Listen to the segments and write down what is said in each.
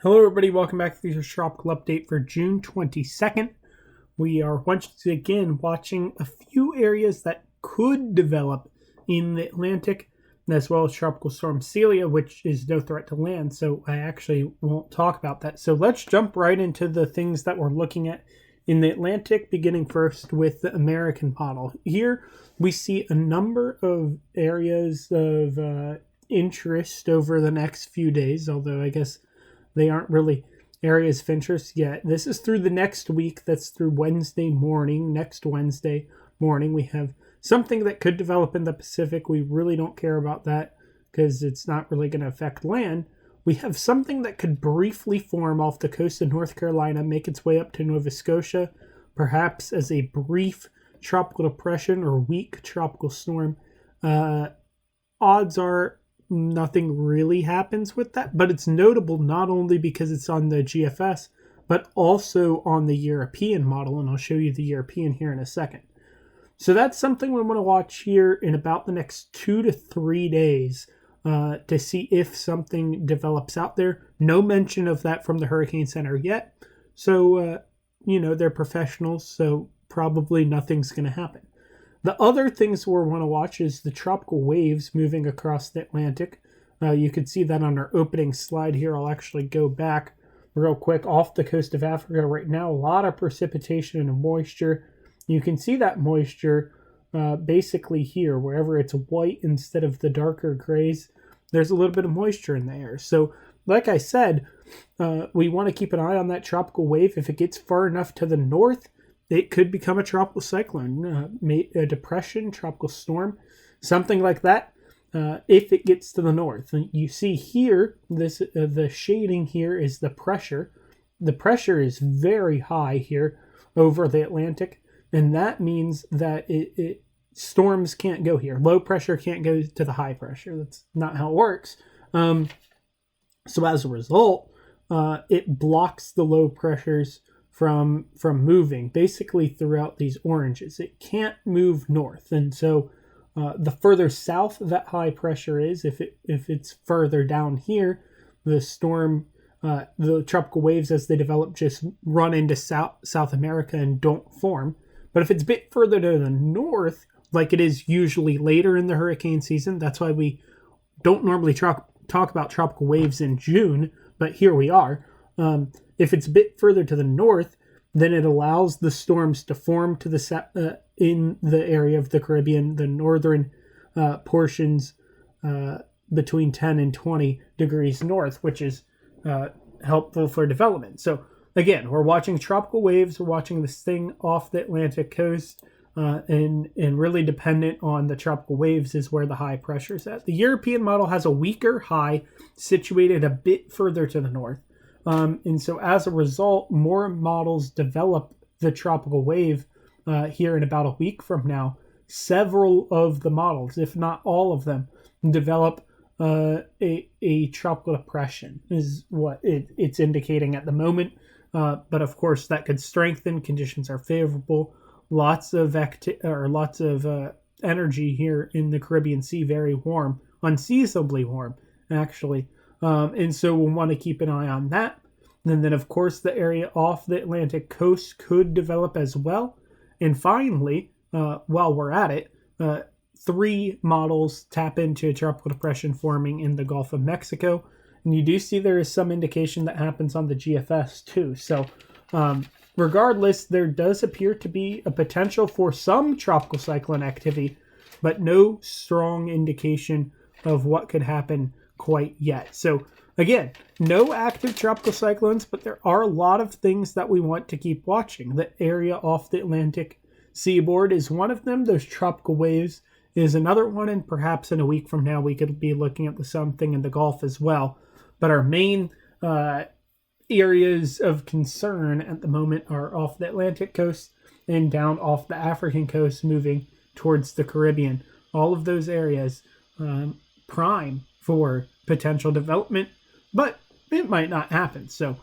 Hello everybody, welcome back to the tropical update for June 22nd. We are once again watching a few areas that could develop in the Atlantic, as well as Tropical Storm Celia, which is no threat to land, so I actually won't talk about that. So let's jump right into the things that we're looking at in the Atlantic, beginning first with the American model. Here we see a number of areas of interest over the next few days, although I guess they aren't really areas of interest yet. This is through the next week. That's through Wednesday morning. Next Wednesday morning, we have something that could develop in the Pacific. We really don't care about that because it's not really going to affect land. We have something that could briefly form off the coast of North Carolina, make its way up to Nova Scotia, perhaps as a brief tropical depression or weak tropical storm. Odds are nothing really happens with that, but it's notable not only because it's on the GFS, but also on the European model, and I'll show you the European here in a second. So that's something we want to watch here in about the next 2 to 3 days to see if something develops out there. No mention of that from the Hurricane Center yet, so they're professionals, so probably nothing's going to happen. The other things we want to watch is the tropical waves moving across the Atlantic. You can see that on our opening slide here. I'll actually go back real quick. Off the coast of Africa right now, a lot of precipitation and moisture. You can see that moisture basically here, wherever it's white instead of the darker grays. There's a little bit of moisture in the air. So like I said, we want to keep an eye on that tropical wave. If it gets far enough to the north, it could become a tropical cyclone, a depression, tropical storm, something like that. If it gets to the north, and you see here, the shading here is the pressure. The pressure is very high here over the Atlantic, and that means that storms can't go here. Low pressure can't go to the high pressure. That's not how it works. So as a result, it blocks the low pressures from moving basically throughout these oranges. It can't move north, and so the further south that high pressure is, if it's further down here, the storm, the tropical waves as they develop just run into South America and don't form. But if it's a bit further to the north, like it is usually later in the hurricane season, that's why we don't normally talk about tropical waves in June, but here we are. If it's a bit further to the north, then it allows the storms to form to the in the area of the Caribbean, the northern portions between 10 and 20 degrees north, which is helpful for development. So again, we're watching tropical waves, we're watching this thing off the Atlantic coast, and really dependent on the tropical waves is where the high pressure is at. The European model has a weaker high situated a bit further to the north. And so as a result, more models develop the tropical wave here in about a week from now. Several of the models, if not all of them, develop a tropical depression is what it's indicating at the moment. But of course, that could strengthen. Conditions are favorable. Lots of energy here in the Caribbean Sea, very warm, unseasonably warm, actually. And so we'll want to keep an eye on that. And then, of course, the area off the Atlantic coast could develop as well. And finally, while we're at it, 3 models tap into a tropical depression forming in the Gulf of Mexico. And you do see there is some indication that happens on the GFS too. So regardless, there does appear to be a potential for some tropical cyclone activity, but no strong indication of what could happen quite yet. So again, no active tropical cyclones, but there are a lot of things that we want to keep watching. The area off the Atlantic seaboard is one of them. Those tropical waves is another one, and perhaps in a week from now we could be looking at the something in the Gulf as well. But our main areas of concern at the moment are off the Atlantic coast and down off the African coast, moving towards the Caribbean. All of those areas prime for potential development, but it might not happen. So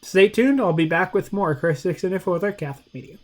stay tuned. I'll be back with more Chris Dixon with our Catholic Media.